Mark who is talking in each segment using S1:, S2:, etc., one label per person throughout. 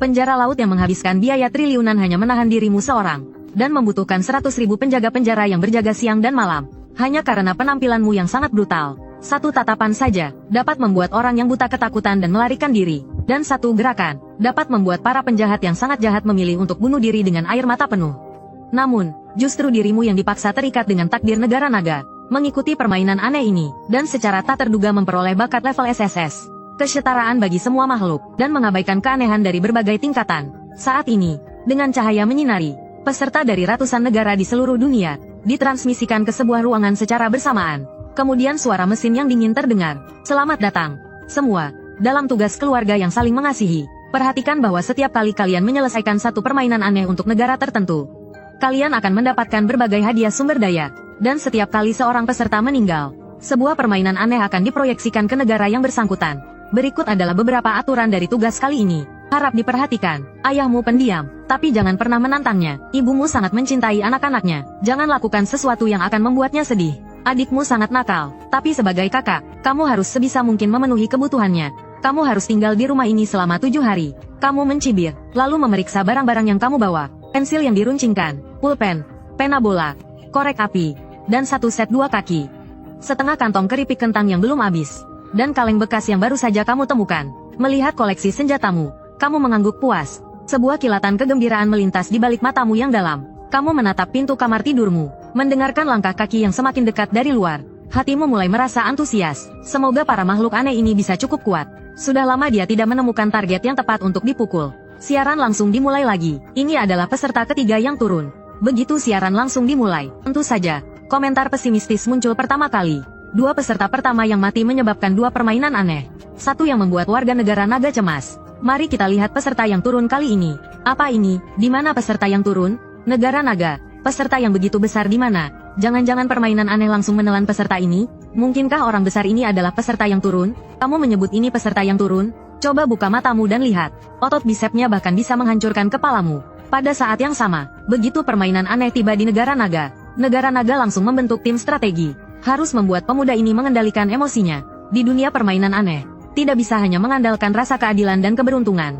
S1: Penjara laut yang menghabiskan biaya triliunan hanya menahan dirimu seorang, dan membutuhkan 100.000 penjaga penjara yang berjaga siang dan malam, hanya karena penampilanmu yang sangat brutal. Satu tatapan saja, dapat membuat orang yang buta ketakutan dan melarikan diri, dan satu gerakan, dapat membuat para penjahat yang sangat jahat memilih untuk bunuh diri dengan air mata penuh. Namun, justru dirimu yang dipaksa terikat dengan takdir negara naga, mengikuti permainan aneh ini, dan secara tak terduga memperoleh bakat level SSS. Kesetaraan bagi semua makhluk, dan mengabaikan keanehan dari berbagai tingkatan. Saat ini, dengan cahaya menyinari, peserta dari ratusan negara di seluruh dunia, ditransmisikan ke sebuah ruangan secara bersamaan. Kemudian suara mesin yang dingin terdengar. Selamat datang, semua, dalam tugas keluarga yang saling mengasihi. Perhatikan bahwa setiap kali kalian menyelesaikan satu permainan aneh untuk negara tertentu, kalian akan mendapatkan berbagai hadiah sumber daya. Dan setiap kali seorang peserta meninggal, sebuah permainan aneh akan diproyeksikan ke negara yang bersangkutan. Berikut adalah beberapa aturan dari tugas kali ini. Harap diperhatikan. Ayahmu pendiam, tapi jangan pernah menantangnya. Ibumu sangat mencintai anak-anaknya. Jangan lakukan sesuatu yang akan membuatnya sedih. Adikmu sangat nakal, tapi sebagai kakak, kamu harus sebisa mungkin memenuhi kebutuhannya. Kamu harus tinggal di rumah ini selama 7 hari. Kamu mencibir, lalu memeriksa barang-barang yang kamu bawa. Pensil yang diruncingkan, pulpen, pena bola, korek api, dan satu set 2 kaki. Setengah kantong keripik kentang yang belum habis. Dan kaleng bekas yang baru saja kamu temukan. Melihat koleksi senjatamu, kamu mengangguk puas. Sebuah kilatan kegembiraan melintas di balik matamu yang dalam. Kamu menatap pintu kamar tidurmu, mendengarkan langkah kaki yang semakin dekat dari luar. Hatimu mulai merasa antusias. Semoga para makhluk aneh ini bisa cukup kuat. Sudah lama dia tidak menemukan target yang tepat untuk dipukul. Siaran langsung dimulai lagi. Ini adalah peserta ketiga yang turun. Begitu siaran langsung dimulai, tentu saja, komentar pesimistis muncul pertama kali. 2 peserta pertama yang mati menyebabkan 2 permainan aneh. Satu yang membuat warga negara naga cemas. Mari kita lihat peserta yang turun kali ini. Apa ini? Di mana peserta yang turun? Negara naga. Peserta yang begitu besar di mana? Jangan-jangan permainan aneh langsung menelan peserta ini? Mungkinkah orang besar ini adalah peserta yang turun? Kamu menyebut ini peserta yang turun? Coba buka matamu dan lihat. Otot bisepnya bahkan bisa menghancurkan kepalamu. Pada saat yang sama, begitu permainan aneh tiba di negara naga langsung membentuk tim strategi. Harus membuat pemuda ini mengendalikan emosinya. Di dunia permainan aneh, tidak bisa hanya mengandalkan rasa keadilan dan keberuntungan.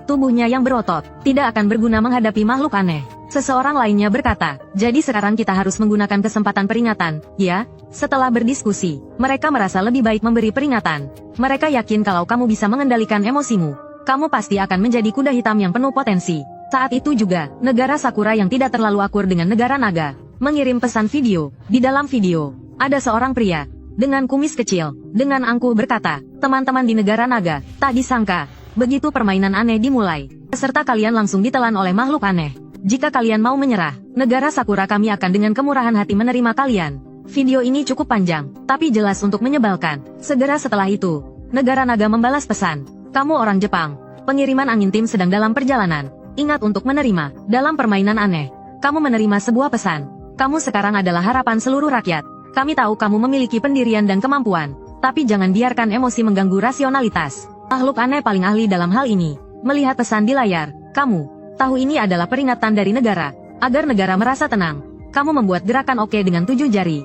S1: Tubuhnya yang berotot, tidak akan berguna menghadapi makhluk aneh. Seseorang lainnya berkata, jadi sekarang kita harus menggunakan kesempatan peringatan, ya? Setelah berdiskusi, mereka merasa lebih baik memberi peringatan. Mereka yakin kalau kamu bisa mengendalikan emosimu, kamu pasti akan menjadi kuda hitam yang penuh potensi. Saat itu juga, negara Sakura yang tidak terlalu akur dengan negara naga, mengirim pesan video. Di dalam video, ada seorang pria, dengan kumis kecil, dengan angkuh berkata, teman-teman di negara naga, tak disangka, begitu permainan aneh dimulai, peserta kalian langsung ditelan oleh makhluk aneh. Jika kalian mau menyerah, negara Sakura kami akan dengan kemurahan hati menerima kalian. Video ini cukup panjang, tapi jelas untuk menyebalkan. Segera setelah itu, negara naga membalas pesan, kamu orang Jepang, pengiriman angin tim sedang dalam perjalanan. Ingat untuk menerima, dalam permainan aneh, kamu menerima sebuah pesan. Kamu sekarang adalah harapan seluruh rakyat. Kami tahu kamu memiliki pendirian dan kemampuan, tapi jangan biarkan emosi mengganggu rasionalitas. Makhluk aneh paling ahli dalam hal ini. Melihat pesan di layar, kamu tahu ini adalah peringatan dari negara. Agar negara merasa tenang, kamu membuat gerakan oke dengan 7 jari.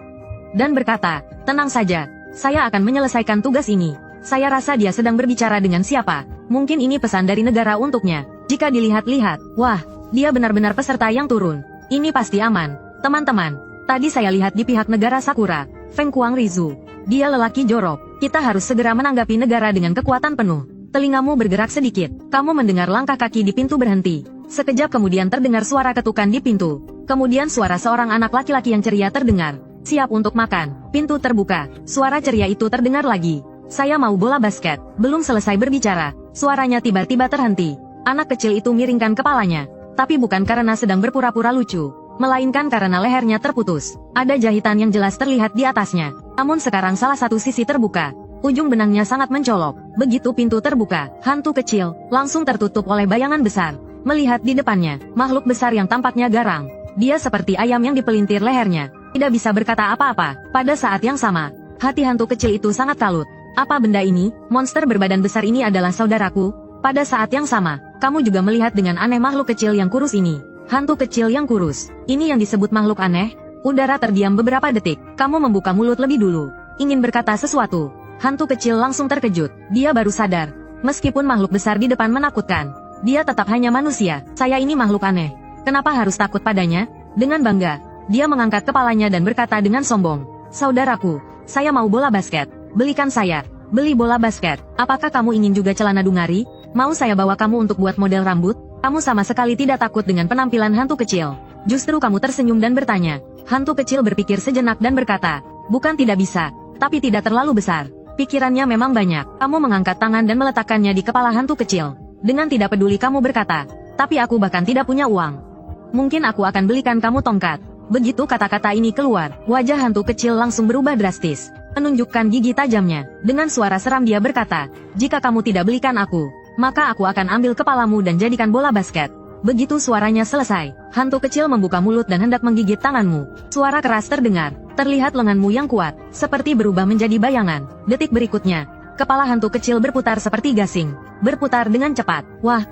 S1: Dan berkata, tenang saja, saya akan menyelesaikan tugas ini. Saya rasa dia sedang berbicara dengan siapa. Mungkin ini pesan dari negara untuknya. Jika dilihat-lihat, wah, dia benar-benar peserta yang turun. Ini pasti aman. Teman-teman, tadi saya lihat di pihak negara Sakura, Feng Kuang Rizu. Dia lelaki jorok. Kita harus segera menanggapi negara dengan kekuatan penuh. Telingamu bergerak sedikit. Kamu mendengar langkah kaki di pintu berhenti. Sekejap kemudian terdengar suara ketukan di pintu. Kemudian suara seorang anak laki-laki yang ceria terdengar. Siap untuk makan. Pintu terbuka. Suara ceria itu terdengar lagi. Saya mau bola basket. Belum selesai berbicara, suaranya tiba-tiba terhenti. Anak kecil itu miringkan kepalanya. Tapi bukan karena sedang berpura-pura lucu, melainkan karena lehernya terputus. Ada jahitan yang jelas terlihat di atasnya. Namun sekarang salah satu sisi terbuka. Ujung benangnya sangat mencolok. Begitu pintu terbuka, hantu kecil langsung tertutup oleh bayangan besar. Melihat di depannya, makhluk besar yang tampaknya garang. Dia seperti ayam yang dipelintir lehernya. Tidak bisa berkata apa-apa. Pada saat yang sama, hati hantu kecil itu sangat kalut. Apa benda ini? Monster berbadan besar ini adalah saudaraku? Pada saat yang sama, kamu juga melihat dengan aneh makhluk kecil yang kurus ini. Hantu kecil yang kurus. Ini yang disebut makhluk aneh? Udara terdiam beberapa detik. Kamu membuka mulut lebih dulu, ingin berkata sesuatu. Hantu kecil langsung terkejut. Dia baru sadar, meskipun makhluk besar di depan menakutkan, Dia tetap hanya manusia. Saya ini makhluk aneh. Kenapa harus takut padanya? Dengan bangga, dia mengangkat kepalanya dan berkata dengan sombong, "Saudaraku, saya mau bola basket. Belikan saya." "Beli bola basket? Apakah kamu ingin juga celana dungari? Mau saya bawa kamu untuk buat model rambut?" Kamu sama sekali tidak takut dengan penampilan hantu kecil. Justru kamu tersenyum dan bertanya. Hantu kecil berpikir sejenak dan berkata, "Bukan tidak bisa, tapi tidak terlalu besar." Pikirannya memang banyak. Kamu mengangkat tangan dan meletakkannya di kepala hantu kecil. Dengan tidak peduli kamu berkata, "Tapi aku bahkan tidak punya uang. Mungkin aku akan belikan kamu tongkat." Begitu kata-kata ini keluar, wajah hantu kecil langsung berubah drastis, menunjukkan gigi tajamnya. Dengan suara seram dia berkata, "Jika kamu tidak belikan aku, maka aku akan ambil kepalamu dan jadikan bola basket." Begitu suaranya selesai, hantu kecil membuka mulut dan hendak menggigit tanganmu. Suara keras terdengar, terlihat lenganmu yang kuat, seperti berubah menjadi bayangan. Detik berikutnya, kepala hantu kecil berputar seperti gasing, berputar dengan cepat. Wah,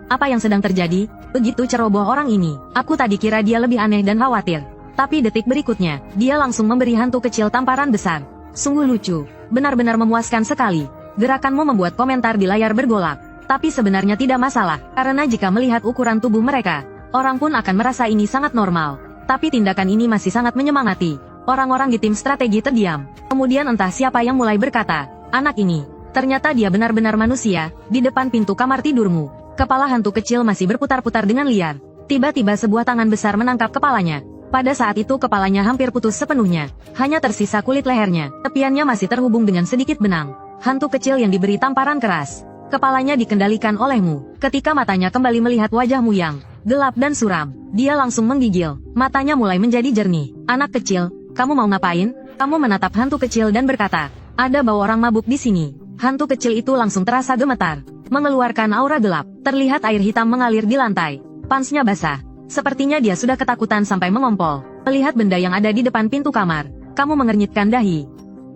S1: apa yang sedang terjadi? Begitu ceroboh orang ini. Aku tadi kira dia lebih aneh dan khawatir. Tapi detik berikutnya, dia langsung memberi hantu kecil tamparan besar. Sungguh lucu, benar-benar memuaskan sekali. Gerakanmu membuat komentar di layar bergolak. Tapi sebenarnya tidak masalah, karena jika melihat ukuran tubuh mereka, orang pun akan merasa ini sangat normal. Tapi tindakan ini masih sangat menyemangati. Orang-orang di tim strategi terdiam. Kemudian entah siapa yang mulai berkata, "Anak ini, ternyata dia benar-benar manusia." Di depan pintu kamar tidurmu, kepala hantu kecil masih berputar-putar dengan liar. Tiba-tiba sebuah tangan besar menangkap kepalanya. Pada saat itu kepalanya hampir putus sepenuhnya. Hanya tersisa kulit lehernya. Tepiannya masih terhubung dengan sedikit benang. Hantu kecil yang diberi tamparan keras. Kepalanya dikendalikan olehmu. Ketika matanya kembali melihat wajahmu yang gelap dan suram, dia langsung menggigil. Matanya mulai menjadi jernih. "Anak kecil, kamu mau ngapain?" Kamu menatap hantu kecil dan berkata, "Ada bau orang mabuk di sini." Hantu kecil itu langsung terasa gemetar, mengeluarkan aura gelap. Terlihat air hitam mengalir di lantai. Pansnya basah. Sepertinya dia sudah ketakutan sampai mengompol. Melihat benda yang ada di depan pintu kamar, kamu mengernyitkan dahi.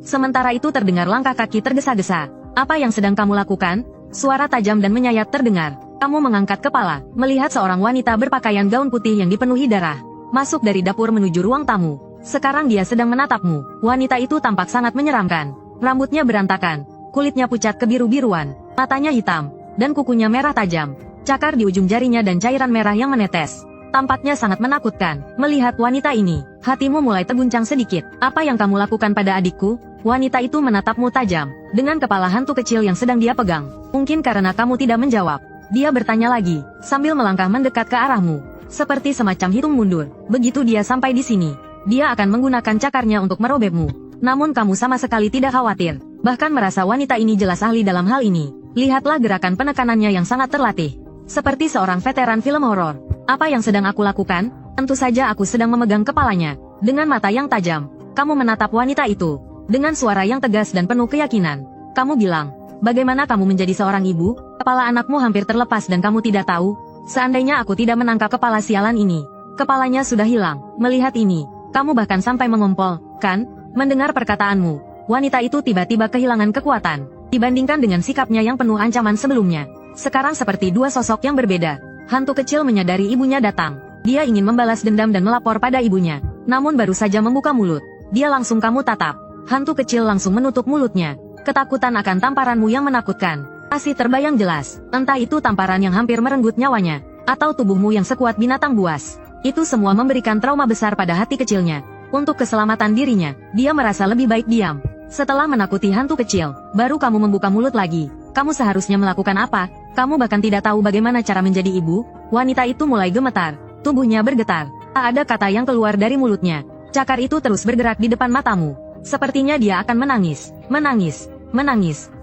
S1: Sementara itu terdengar langkah kaki tergesa-gesa. "Apa yang sedang kamu lakukan?" Suara tajam dan menyayat terdengar. Kamu mengangkat kepala, melihat seorang wanita berpakaian gaun putih yang dipenuhi darah, masuk dari dapur menuju ruang tamu. Sekarang dia sedang menatapmu. Wanita itu tampak sangat menyeramkan. Rambutnya berantakan, kulitnya pucat kebiru-biruan, matanya hitam, dan kukunya merah tajam. Cakar di ujung jarinya dan cairan merah yang menetes. Tampaknya sangat menakutkan. Melihat wanita ini, hatimu mulai terguncang sedikit. "Apa yang kamu lakukan pada adikku?" Wanita itu menatapmu tajam, dengan kepala hantu kecil yang sedang dia pegang. "Mungkin karena kamu tidak menjawab." Dia bertanya lagi, sambil melangkah mendekat ke arahmu, seperti semacam hitung mundur. Begitu dia sampai di sini, dia akan menggunakan cakarnya untuk merobekmu. Namun kamu sama sekali tidak khawatir, bahkan merasa wanita ini jelas ahli dalam hal ini. Lihatlah gerakan penekanannya yang sangat terlatih, seperti seorang veteran film horor. "Apa yang sedang aku lakukan?" "Tentu saja aku sedang memegang kepalanya." Dengan mata yang tajam, kamu menatap wanita itu. Dengan suara yang tegas dan penuh keyakinan, kamu bilang, "Bagaimana kamu menjadi seorang ibu? Kepala anakmu hampir terlepas dan kamu tidak tahu? Seandainya aku tidak menangkap kepala sialan ini, kepalanya sudah hilang." Melihat ini, kamu bahkan sampai mengompol, kan? Mendengar perkataanmu, wanita itu tiba-tiba kehilangan kekuatan, dibandingkan dengan sikapnya yang penuh ancaman sebelumnya. Sekarang seperti dua sosok yang berbeda. Hantu kecil menyadari ibunya datang. Dia ingin membalas dendam dan melapor pada ibunya. Namun baru saja membuka mulut, dia langsung kamu tatap. Hantu kecil langsung menutup mulutnya. Ketakutan akan tamparanmu yang menakutkan masih terbayang jelas. Entah itu tamparan yang hampir merenggut nyawanya, atau tubuhmu yang sekuat binatang buas. Itu semua memberikan trauma besar pada hati kecilnya. Untuk keselamatan dirinya, dia merasa lebih baik diam. Setelah menakuti hantu kecil, baru kamu membuka mulut lagi. Kamu seharusnya melakukan apa? Kamu bahkan tidak tahu bagaimana cara menjadi ibu? Wanita itu mulai gemetar, tubuhnya bergetar. Tak ada kata yang keluar dari mulutnya. Cakar itu terus bergerak di depan matamu. Sepertinya dia akan menangis. Menangis.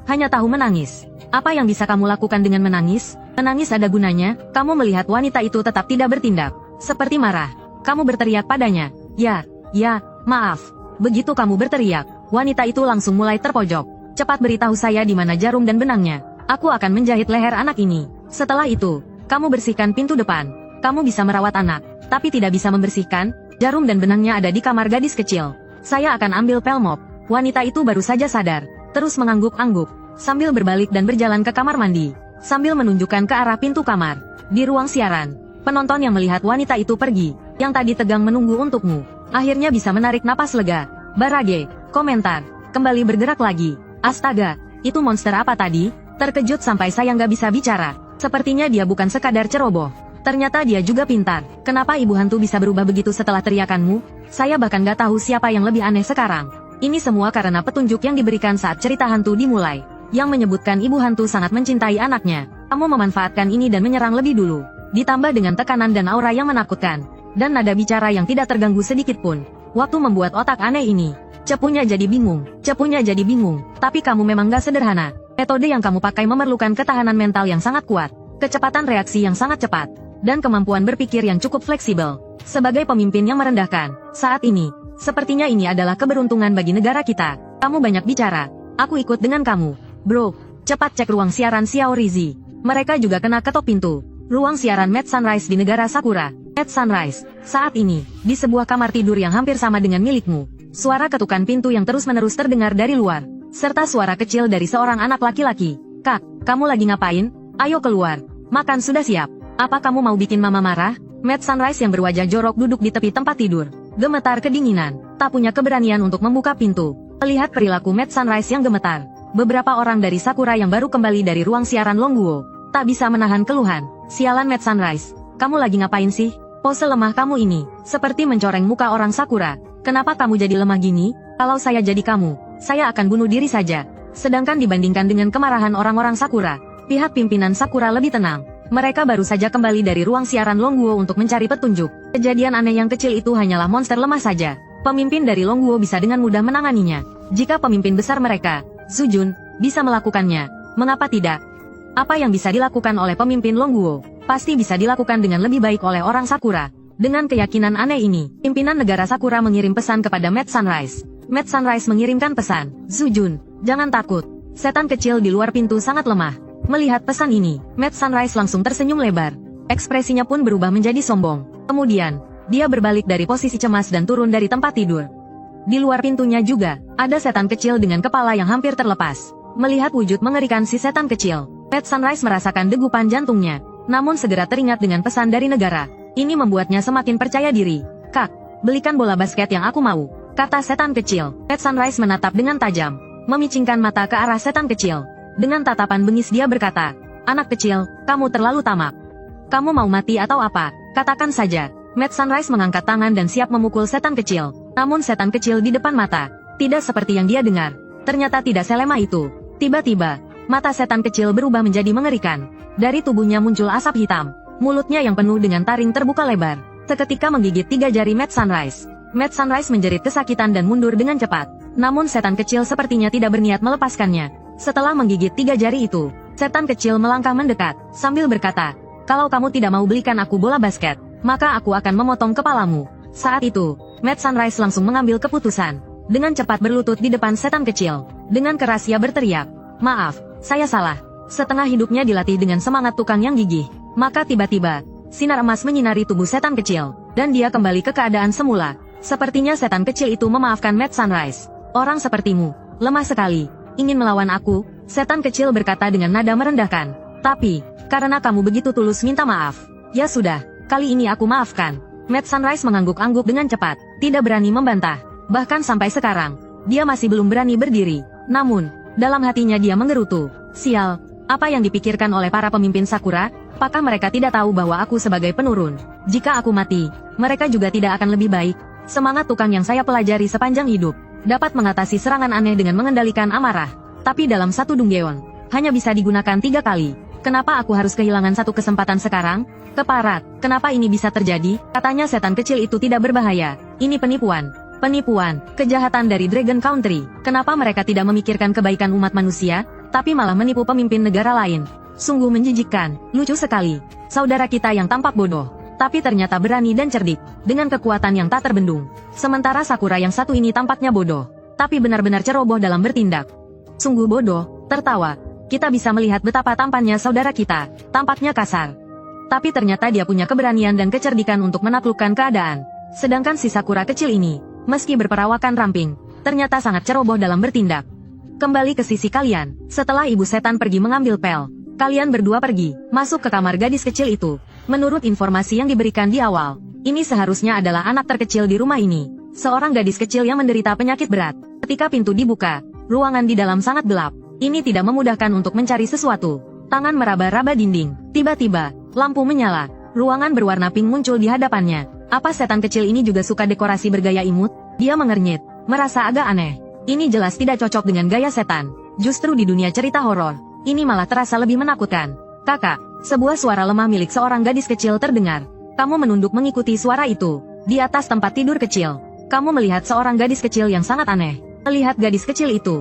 S1: Hanya tahu menangis. Apa yang bisa kamu lakukan dengan menangis? Menangis ada gunanya. Kamu melihat wanita itu tetap tidak bertindak. Seperti marah. Kamu berteriak padanya. Ya, maaf. Begitu kamu berteriak, wanita itu langsung mulai terpojok. "Cepat beritahu saya di mana jarum dan benangnya. Aku akan menjahit leher anak ini. Setelah itu, kamu bersihkan pintu depan. Kamu bisa merawat anak, tapi tidak bisa membersihkan. Jarum dan benangnya ada di kamar gadis kecil. Saya akan ambil pel mop." Wanita itu baru saja sadar, terus mengangguk-angguk, sambil berbalik dan berjalan ke kamar mandi, sambil menunjukkan ke arah pintu kamar. Di ruang siaran, penonton yang melihat wanita itu pergi, yang tadi tegang menunggu untukmu, akhirnya bisa menarik napas lega. Barage, komentar, kembali bergerak lagi. "Astaga, itu monster apa tadi?" Terkejut sampai saya nggak bisa bicara. Sepertinya dia bukan sekadar ceroboh. Ternyata dia juga pintar. Kenapa ibu hantu bisa berubah begitu setelah teriakanmu? Saya bahkan gak tahu siapa yang lebih aneh sekarang. Ini semua karena petunjuk yang diberikan saat cerita hantu dimulai, yang menyebutkan ibu hantu sangat mencintai anaknya. Kamu memanfaatkan ini dan menyerang lebih dulu. Ditambah dengan tekanan dan aura yang menakutkan, dan nada bicara yang tidak terganggu sedikit pun. Waktu membuat otak aneh ini, cepunya jadi bingung. Tapi kamu memang gak sederhana. Metode yang kamu pakai memerlukan ketahanan mental yang sangat kuat, kecepatan reaksi yang sangat cepat, dan kemampuan berpikir yang cukup fleksibel. Sebagai pemimpin yang merendahkan, saat ini, sepertinya ini adalah keberuntungan bagi negara kita. Kamu banyak bicara. Aku ikut dengan kamu. Bro, cepat cek ruang siaran Xiao Rizi. Mereka juga kena ketok pintu. Ruang siaran Mad Sunrise di negara Sakura. Mad Sunrise, saat ini, di sebuah kamar tidur yang hampir sama dengan milikmu. Suara ketukan pintu yang terus-menerus terdengar dari luar, serta suara kecil dari seorang anak laki-laki. Kak, kamu lagi ngapain? Ayo keluar. Makan sudah siap. Apa kamu mau bikin mama marah? Mad Sunrise yang berwajah jorok duduk di tepi tempat tidur. Gemetar kedinginan, tak punya keberanian untuk membuka pintu. Melihat perilaku Mad Sunrise yang gemetar, beberapa orang dari Sakura yang baru kembali dari ruang siaran Longguo tak bisa menahan keluhan. Sialan Mad Sunrise, kamu lagi ngapain sih? Pose lemah kamu ini, seperti mencoreng muka orang Sakura. Kenapa kamu jadi lemah gini? Kalau saya jadi kamu, saya akan bunuh diri saja. Sedangkan dibandingkan dengan kemarahan orang-orang Sakura, pihak pimpinan Sakura lebih tenang. Mereka baru saja kembali dari ruang siaran Longguo untuk mencari petunjuk. Kejadian aneh yang kecil itu hanyalah monster lemah saja. Pemimpin dari Longguo bisa dengan mudah menanganinya. Jika pemimpin besar mereka, Sujun, bisa melakukannya, mengapa tidak? Apa yang bisa dilakukan oleh pemimpin Longguo, pasti bisa dilakukan dengan lebih baik oleh orang Sakura. Dengan keyakinan aneh ini, pimpinan negara Sakura mengirim pesan kepada Mad Sunrise. Mad Sunrise mengirimkan pesan, Sujun, jangan takut. Setan kecil di luar pintu sangat lemah. Melihat pesan ini, Mad Sunrise langsung tersenyum lebar. Ekspresinya pun berubah menjadi sombong. Kemudian, dia berbalik dari posisi cemas dan turun dari tempat tidur. Di luar pintunya juga, ada setan kecil dengan kepala yang hampir terlepas. Melihat wujud mengerikan si setan kecil, Mad Sunrise merasakan degupan jantungnya. Namun segera teringat dengan pesan dari negara. Ini membuatnya semakin percaya diri. Kak, belikan bola basket yang aku mau, kata setan kecil. Mad Sunrise menatap dengan tajam, memicingkan mata ke arah setan kecil. Dengan tatapan bengis dia berkata, anak kecil, kamu terlalu tamak. Kamu mau mati atau apa? Katakan saja. Mad Sunrise mengangkat tangan dan siap memukul setan kecil. Namun setan kecil di depan mata, tidak seperti yang dia dengar. Ternyata tidak selemah itu. Tiba-tiba, mata setan kecil berubah menjadi mengerikan. Dari tubuhnya muncul asap hitam. Mulutnya yang penuh dengan taring terbuka lebar. Seketika menggigit 3 jari Mad Sunrise. Mad Sunrise menjerit kesakitan dan mundur dengan cepat. Namun setan kecil sepertinya tidak berniat melepaskannya. Setelah menggigit 3 jari itu, setan kecil melangkah mendekat, sambil berkata, kalau kamu tidak mau belikan aku bola basket, maka aku akan memotong kepalamu. Saat itu, Mad Sunrise langsung mengambil keputusan. Dengan cepat berlutut di depan setan kecil. Dengan keras ia berteriak, maaf, saya salah. Setengah hidupnya dilatih dengan semangat tukang yang gigih. Maka tiba-tiba, sinar emas menyinari tubuh setan kecil, dan dia kembali ke keadaan semula. Sepertinya setan kecil itu memaafkan Mad Sunrise. Orang sepertimu, lemah sekali, ingin melawan aku, setan kecil berkata dengan nada merendahkan. Tapi, karena kamu begitu tulus minta maaf. Ya sudah, kali ini aku maafkan. Mad Sunrise mengangguk-angguk dengan cepat, tidak berani membantah. Bahkan sampai sekarang, dia masih belum berani berdiri. Namun, dalam hatinya dia menggerutu. Sial, apa yang dipikirkan oleh para pemimpin Sakura? Apakah mereka tidak tahu bahwa aku sebagai penurun? Jika aku mati, mereka juga tidak akan lebih baik. Semangat tukang yang saya pelajari sepanjang hidup, dapat mengatasi serangan aneh dengan mengendalikan amarah. Tapi dalam satu Dunggeon, hanya bisa digunakan 3 kali. Kenapa aku harus kehilangan satu kesempatan sekarang? Keparat, kenapa ini bisa terjadi? Katanya setan kecil itu tidak berbahaya. Ini penipuan. Penipuan, kejahatan dari Dragon Country. Kenapa mereka tidak memikirkan kebaikan umat manusia, tapi malah menipu pemimpin negara lain? Sungguh menjijikkan, lucu sekali. Saudara kita yang tampak bodoh, tapi ternyata berani dan cerdik, dengan kekuatan yang tak terbendung. Sementara Sakura yang satu ini tampaknya bodoh, tapi benar-benar ceroboh dalam bertindak. Sungguh bodoh, tertawa. Kita bisa melihat betapa tampannya saudara kita, tampaknya kasar. Tapi ternyata dia punya keberanian dan kecerdikan untuk menaklukkan keadaan. Sedangkan si Sakura kecil ini, meski berperawakan ramping, ternyata sangat ceroboh dalam bertindak. Kembali ke sisi kalian, setelah ibu setan pergi mengambil pel, kalian berdua pergi, masuk ke kamar gadis kecil itu. Menurut informasi yang diberikan di awal, ini seharusnya adalah anak terkecil di rumah ini. Seorang gadis kecil yang menderita penyakit berat. Ketika pintu dibuka, ruangan di dalam sangat gelap. Ini tidak memudahkan untuk mencari sesuatu. Tangan meraba-raba dinding. Tiba-tiba, lampu menyala. Ruangan berwarna pink muncul di hadapannya. Apa setan kecil ini juga suka dekorasi bergaya imut? Dia mengernyit, merasa agak aneh. Ini jelas tidak cocok dengan gaya setan. Justru di dunia cerita horor, ini malah terasa lebih menakutkan. Kakak, sebuah suara lemah milik seorang gadis kecil terdengar. Kamu menunduk mengikuti suara itu. Di atas tempat tidur kecil, kamu melihat seorang gadis kecil yang sangat aneh. Melihat gadis kecil itu,